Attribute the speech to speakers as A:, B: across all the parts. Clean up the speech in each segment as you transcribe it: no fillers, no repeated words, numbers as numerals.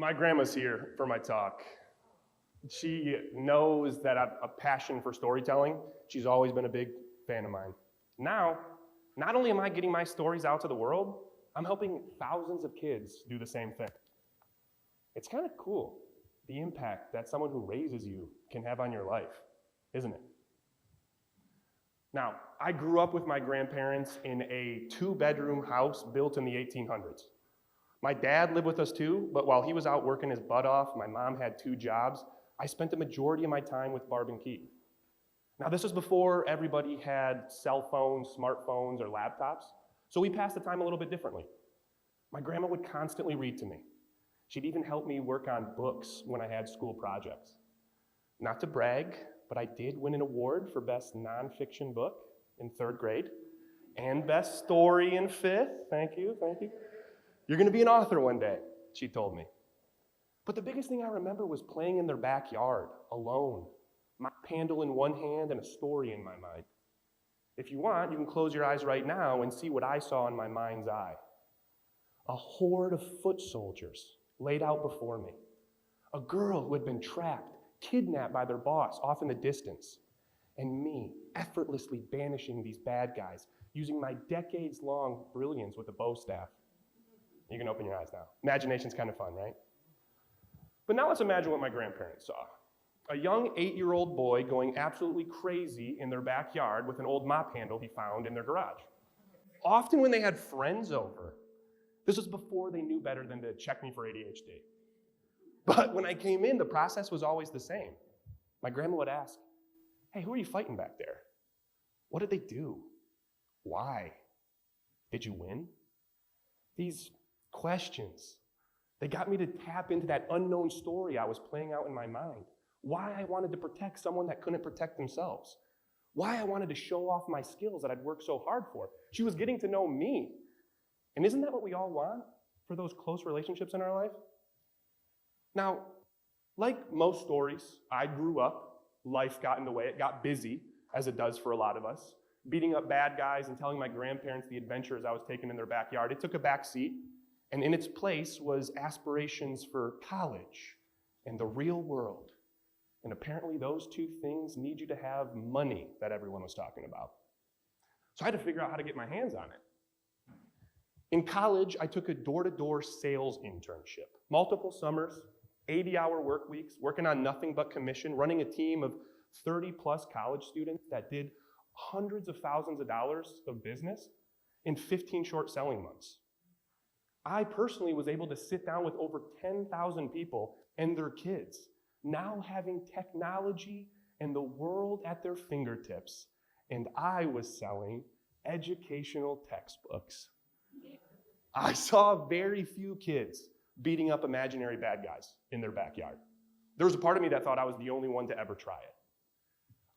A: My grandma's here for my talk. She knows that I have a passion for storytelling. She's always been a big fan of mine. Now, not only am I getting my stories out to the world, I'm helping thousands of kids do the same thing. It's kind of cool, the impact that someone who raises you can have on your life, isn't it? Now, I grew up with my grandparents in a 2-bedroom house built in the 1800s. My dad lived with us too, but while he was out working his butt off, my mom had 2 jobs. I spent the majority of my time with Barb and Keith. Now, this was before everybody had cell phones, smartphones, or laptops, so we passed the time a little bit differently. My grandma would constantly read to me. She'd even help me work on books when I had school projects. Not to brag, but I did win an award for best nonfiction book in 3rd grade, and best story in 5th. Thank you. You're gonna be an author one day, she told me. But the biggest thing I remember was playing in their backyard, alone, mop handle in one hand and a story in my mind. If you want, you can close your eyes right now and see what I saw in my mind's eye. A horde of foot soldiers laid out before me. A girl who had been trapped, kidnapped by their boss off in the distance. And me effortlessly banishing these bad guys using my decades-long brilliance with a bow staff. You can open your eyes now. Imagination's kind of fun, right? But now let's imagine what my grandparents saw. A young 8-year-old boy going absolutely crazy in their backyard with an old mop handle he found in their garage. Often when they had friends over, this was before they knew better than to check me for ADHD. But when I came in, the process was always the same. My grandma would ask, "Hey, who are you fighting back there? What did they do? Why? Did you win?" These questions, they got me to tap into that unknown story I was playing out in my mind. Why I wanted to protect someone that couldn't protect themselves. Why I wanted to show off my skills that I'd worked so hard for. She was getting to know me. And isn't that what we all want for those close relationships in our life? Now, like most stories, I grew up, life got in the way, it got busy, as it does for a lot of us. Beating up bad guys and telling my grandparents the adventures I was taking in their backyard, it took a back seat, and in its place was aspirations for college and the real world. And apparently those 2 things need you to have money that everyone was talking about. So I had to figure out how to get my hands on it. In college, I took a door-to-door sales internship. Multiple summers, 80-hour work weeks, working on nothing but commission, running a team of 30-plus college students that did hundreds of thousands of dollars of business in 15 short selling months. I personally was able to sit down with over 10,000 people and their kids, now having technology and the world at their fingertips, and I was selling educational textbooks. I saw very few kids beating up imaginary bad guys in their backyard. There was a part of me that thought I was the only one to ever try it.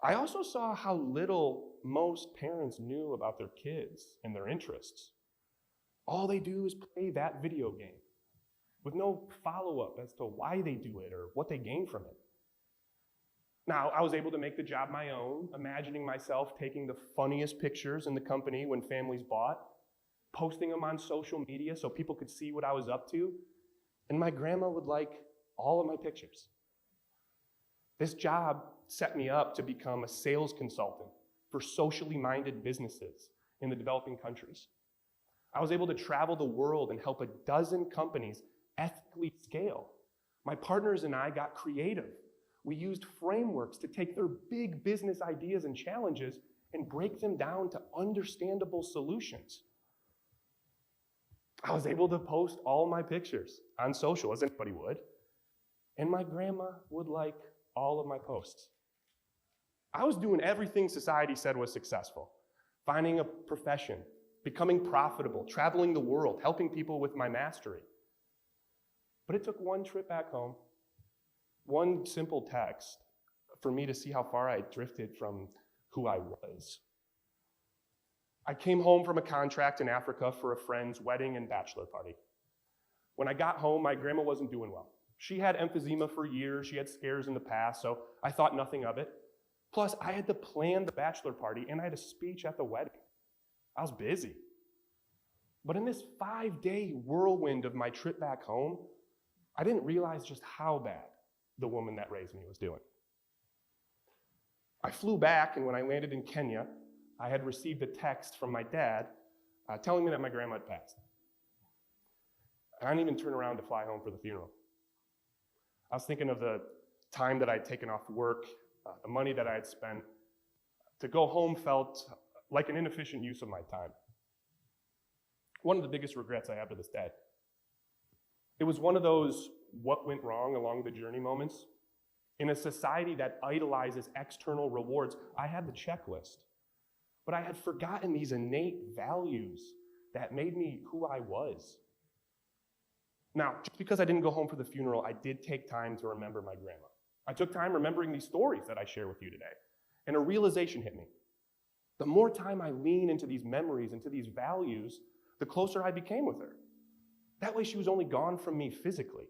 A: I also saw how little most parents knew about their kids and their interests. All they do is play that video game with no follow-up as to why they do it or what they gain from it. Now, I was able to make the job my own, imagining myself taking the funniest pictures in the company when families bought, posting them on social media so people could see what I was up to, and my grandma would like all of my pictures. This job set me up to become a sales consultant for socially minded businesses in the developing countries. I was able to travel the world and help a dozen companies ethically scale. My partners and I got creative. We used frameworks to take their big business ideas and challenges and break them down to understandable solutions. I was able to post all my pictures on social, as anybody would, and my grandma would like all of my posts. I was doing everything society said was successful. Finding a profession, becoming profitable, traveling the world, helping people with my mastery. But it took one trip back home, one simple text, for me to see how far I drifted from who I was. I came home from a contract in Africa for a friend's wedding and bachelor party. When I got home, my grandma wasn't doing well. She had emphysema for years, she had scares in the past, so I thought nothing of it. Plus, I had to plan the bachelor party and I had a speech at the wedding. I was busy. But in this 5-day whirlwind of my trip back home, I didn't realize just how bad the woman that raised me was doing. I flew back, and when I landed in Kenya, I had received a text from my dad telling me that my grandma had passed. I didn't even turn around to fly home for the funeral. I was thinking of the time that I'd taken off work, the money that I had spent. To go home felt like an inefficient use of my time. One of the biggest regrets I have to this day. It was one of those what went wrong along the journey moments. In a society that idolizes external rewards, I had the checklist, but I had forgotten these innate values that made me who I was. Now, just because I didn't go home for the funeral, I did take time to remember my grandma. I took time remembering these stories that I share with you today, and a realization hit me. The more time I lean into these memories, into these values, the closer I became with her. That way she was only gone from me physically.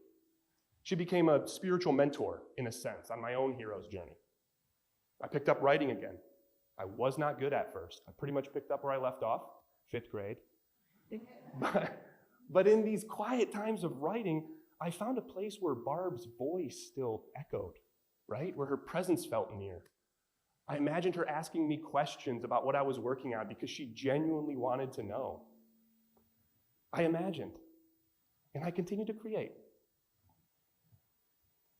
A: She became a spiritual mentor, in a sense, on my own hero's journey. I picked up writing again. I was not good at first. I pretty much picked up where I left off, 5th grade. But in these quiet times of writing, I found a place where Barb's voice still echoed, right? Where her presence felt near. I imagined her asking me questions about what I was working on because she genuinely wanted to know. I imagined, and I continue to create.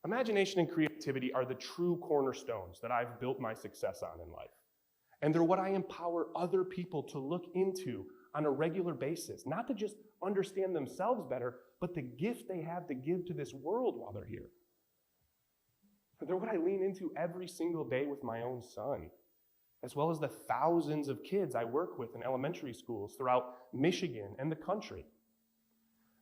A: Imagination and creativity are the true cornerstones that I've built my success on in life. And they're what I empower other people to look into on a regular basis, not to just understand themselves better, but the gift they have to give to this world while they're here. They're what I lean into every single day with my own son, as well as the thousands of kids I work with in elementary schools throughout Michigan and the country.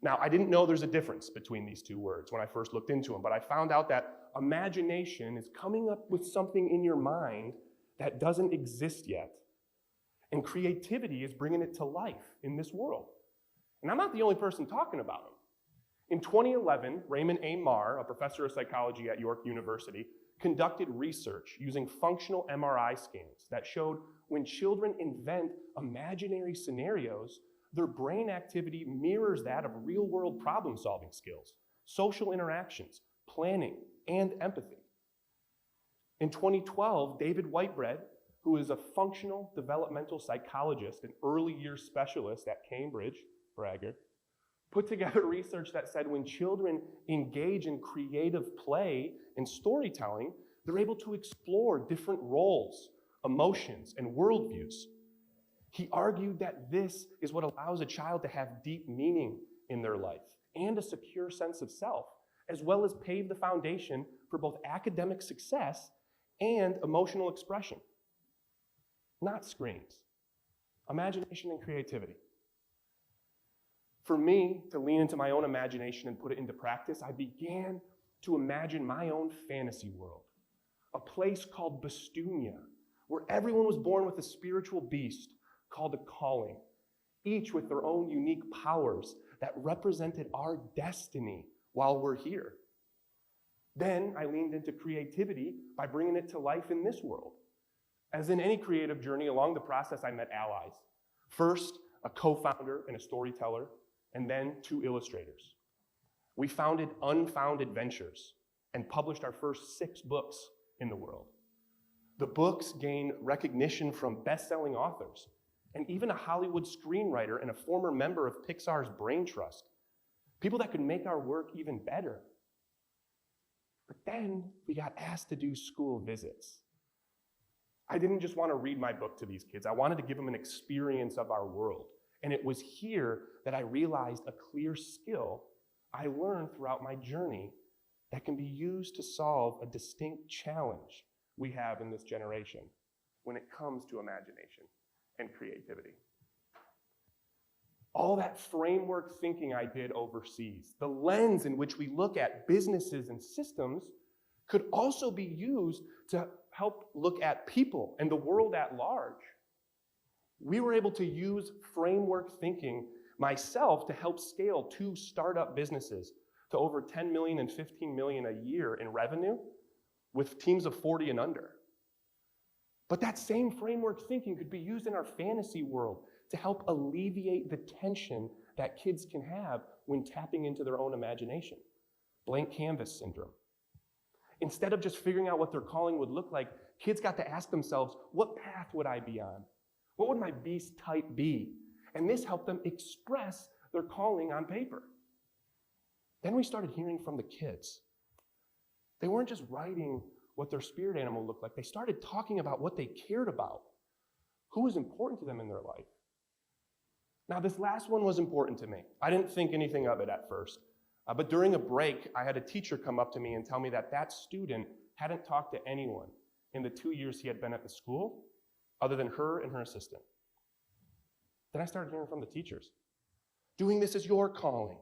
A: Now, I didn't know there's a difference between these two words when I first looked into them, but I found out that imagination is coming up with something in your mind that doesn't exist yet. And creativity is bringing it to life in this world. And I'm not the only person talking about them. In 2011, Raymond A. Marr, a professor of psychology at York University, conducted research using functional MRI scans that showed when children invent imaginary scenarios, their brain activity mirrors that of real-world problem-solving skills, social interactions, planning, and empathy. In 2012, David Whitebread, who is a functional developmental psychologist and early years specialist at Cambridge, braggart, put together research that said when children engage in creative play and storytelling, they're able to explore different roles, emotions, and worldviews. He argued that this is what allows a child to have deep meaning in their life and a secure sense of self, as well as pave the foundation for both academic success and emotional expression. Not screens, imagination and creativity. For me to lean into my own imagination and put it into practice, I began to imagine my own fantasy world, a place called Bastunia, where everyone was born with a spiritual beast called a calling, each with their own unique powers that represented our destiny while we're here. Then I leaned into creativity by bringing it to life in this world. As in any creative journey, along the process I met allies. First, a co-founder and a storyteller, and then 2 illustrators. We founded Unfounded Ventures and published our first 6 books in the world. The books gained recognition from best-selling authors, and even a Hollywood screenwriter and a former member of Pixar's Brain Trust. People that could make our work even better. But then we got asked to do school visits. I didn't just want to read my book to these kids. I wanted to give them an experience of our world. And it was here that I realized a clear skill I learned throughout my journey that can be used to solve a distinct challenge we have in this generation when it comes to imagination and creativity. All that framework thinking I did overseas, the lens in which we look at businesses and systems, could also be used to help look at people and the world at large. We were able to use framework thinking myself to help scale 2 startup businesses to over 10 million and 15 million a year in revenue with teams of 40 and under. But that same framework thinking could be used in our fantasy world to help alleviate the tension that kids can have when tapping into their own imagination. blank canvas syndrome. Instead of just figuring out what their calling would look like, kids got to ask themselves, what path would I be on? What would my beast type be? And this helped them express their calling on paper. Then we started hearing from the kids. They weren't just writing what their spirit animal looked like. They started talking about what they cared about, who was important to them in their life. Now, this last one was important to me. I didn't think anything of it at first. But during a break, I had a teacher come up to me and tell me that that student hadn't talked to anyone in the 2 years he had been at the school other than her and her assistant. Then I started hearing from the teachers. Doing this is your calling.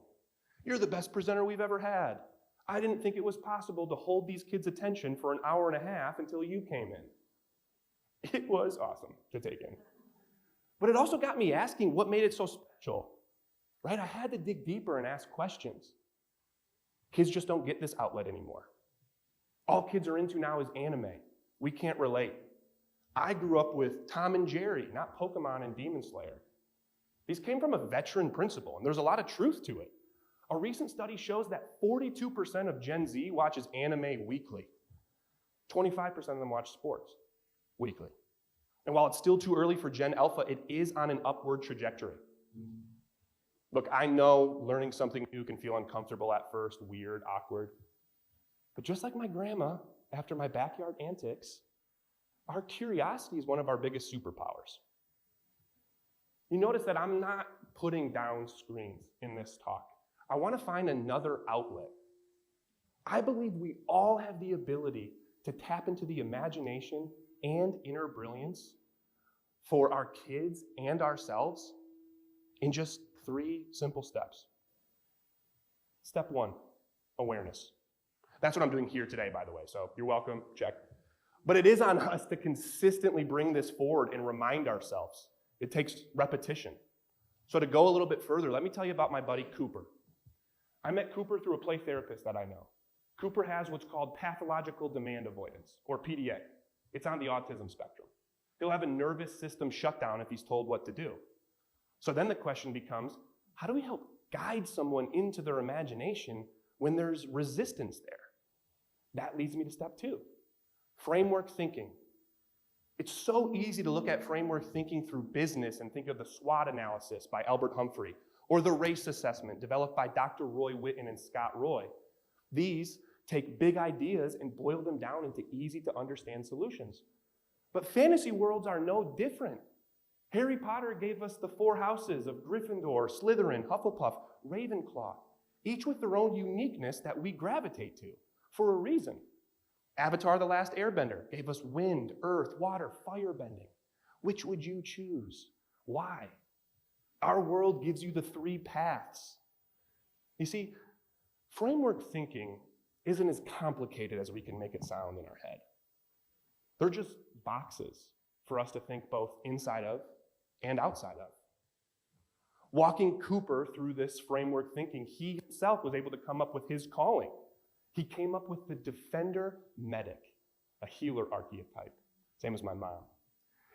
A: You're the best presenter we've ever had. I didn't think it was possible to hold these kids' attention for an hour and a half until you came in. It was awesome to take in. But it also got me asking what made it so special, right? I had to dig deeper and ask questions. Kids just don't get this outlet anymore. All kids are into now is anime. We can't relate. I grew up with Tom and Jerry, not Pokemon and Demon Slayer. These came from a veteran principle, and there's a lot of truth to it. A recent study shows that 42% of Gen Z watches anime weekly. 25% of them watch sports weekly. And while it's still too early for Gen Alpha, it is on an upward trajectory. Look, I know learning something new can feel uncomfortable at first, weird, awkward. But just like my grandma, after my backyard antics, our curiosity is one of our biggest superpowers. You notice that I'm not putting down screens in this talk. I want to find another outlet. I believe we all have the ability to tap into the imagination and inner brilliance for our kids and ourselves in just 3 simple steps. Step 1, awareness. That's what I'm doing here today, by the way, so you're welcome, check. But it is on us to consistently bring this forward and remind ourselves. It takes repetition. So to go a little bit further, let me tell you about my buddy Cooper. I met Cooper through a play therapist that I know. Cooper has what's called pathological demand avoidance, or PDA. It's on the autism spectrum. He'll have a nervous system shutdown if he's told what to do. So then the question becomes, how do we help guide someone into their imagination when there's resistance there? That leads me to step 2, framework thinking. It's so easy to look at framework thinking through business and think of the SWOT analysis by Albert Humphrey, or the race assessment developed by Dr. Roy Witten and Scott Roy. These take big ideas and boil them down into easy to understand solutions. But fantasy worlds are no different. Harry Potter gave us the 4 houses of Gryffindor, Slytherin, Hufflepuff, Ravenclaw, each with their own uniqueness that we gravitate to for a reason. Avatar: The Last Airbender gave us wind, earth, water, fire bending. Which would you choose? Why? Our world gives you the 3 paths. You see, framework thinking isn't as complicated as we can make it sound in our head. They're just boxes for us to think both inside of and outside of. Walking Cooper through this framework thinking, he himself was able to come up with his calling. He came up with the defender medic, a healer archetype, same as my mom.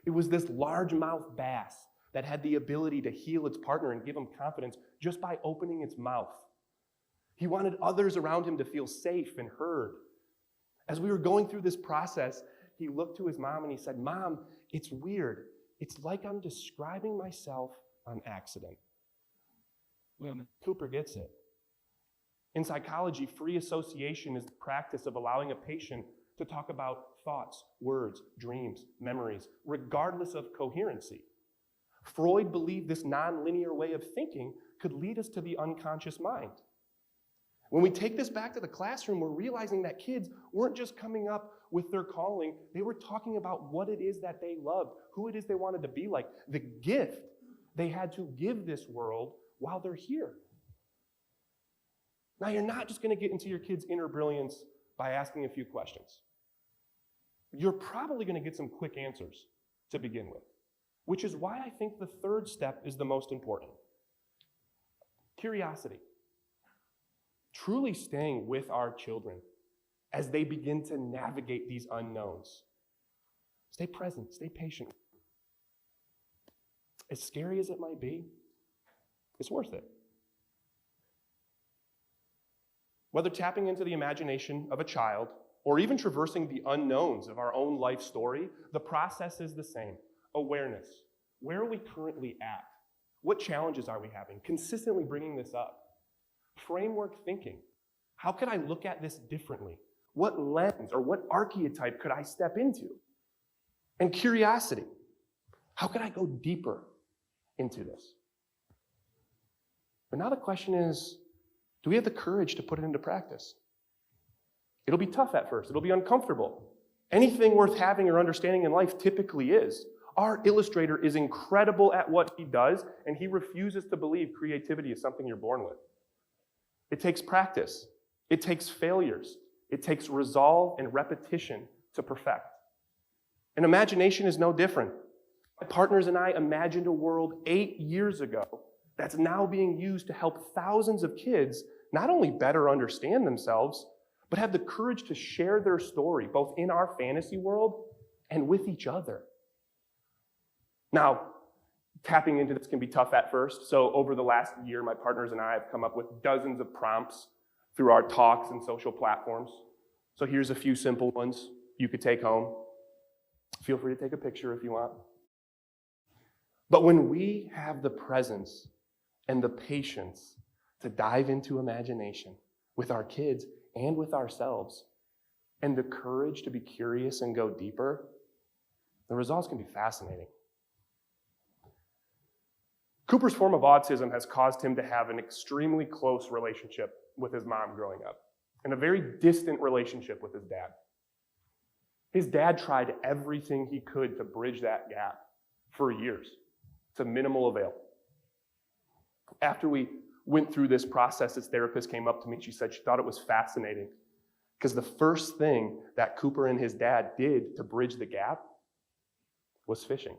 A: It was this largemouth bass that had the ability to heal its partner and give him confidence just by opening its mouth. He wanted others around him to feel safe and heard. As we were going through this process, he looked to his mom and he said, "Mom, it's weird. It's like I'm describing myself on accident." Cooper gets it. In psychology, free association is the practice of allowing a patient to talk about thoughts, words, dreams, memories, regardless of coherency. Freud believed this nonlinear way of thinking could lead us to the unconscious mind. When we take this back to the classroom, we're realizing that kids weren't just coming up with their calling, they were talking about what it is that they loved, who it is they wanted to be like, the gift they had to give this world while they're here. Now, you're not just going to get into your kids' inner brilliance by asking a few questions. You're probably going to get some quick answers to begin with, which is why I think the 3rd step is the most important. Curiosity. Truly staying with our children as they begin to navigate these unknowns. Stay present, stay patient. As scary as it might be, it's worth it. Whether tapping into the imagination of a child or even traversing the unknowns of our own life story, the process is the same. Awareness. Where are we currently at? What challenges are we having? Consistently bringing this up. Framework thinking. How could I look at this differently? What lens or what archetype could I step into? And curiosity. How could I go deeper into this? But now the question is, do we have the courage to put it into practice? It'll be tough at first. It'll be uncomfortable. Anything worth having or understanding in life typically is. Our illustrator is incredible at what he does, and he refuses to believe creativity is something you're born with. It takes practice. It takes failures. It takes resolve and repetition to perfect. And imagination is no different. My partners and I imagined a world 8 years ago that's now being used to help thousands of kids not only better understand themselves, but have the courage to share their story, both in our fantasy world and with each other. Now, tapping into this can be tough at first. So over the last year, my partners and I have come up with dozens of prompts through our talks and social platforms. So here's a few simple ones you could take home. Feel free to take a picture if you want. But when we have the presence and the patience to dive into imagination with our kids and with ourselves, and the courage to be curious and go deeper, the results can be fascinating. Cooper's form of autism has caused him to have an extremely close relationship with his mom growing up, and a very distant relationship with his dad. His dad tried everything he could to bridge that gap for years, to minimal avail. After we went through this process, his therapist came up to me and she said she thought it was fascinating because the first thing that Cooper and his dad did to bridge the gap was fishing.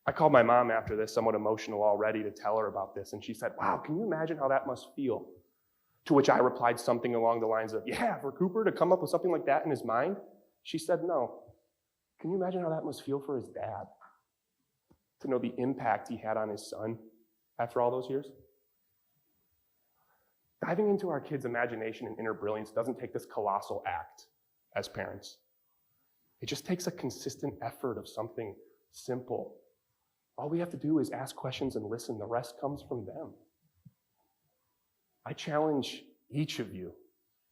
A: I called my mom after this, somewhat emotional already, to tell her about this, and she said, "Wow, can you imagine how that must feel?" To which I replied something along the lines of, "Yeah, for Cooper to come up with something like that in his mind?" She said, "No. Can you imagine how that must feel for his dad? To know the impact he had on his son after all those years?" Diving into our kids' imagination and inner brilliance doesn't take this colossal act as parents. It just takes a consistent effort of something simple. All we have to do is ask questions and listen. The rest comes from them. I challenge each of you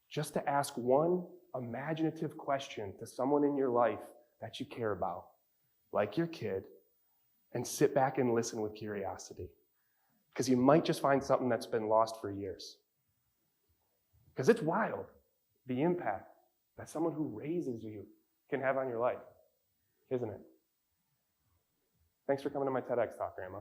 A: just to ask one imaginative question to someone in your life that you care about, like your kid, and sit back and listen with curiosity. Because you might just find something that's been lost for years. Because it's wild, the impact that someone who raises you can have on your life, isn't it? Thanks for coming to my TEDx talk, Grandma.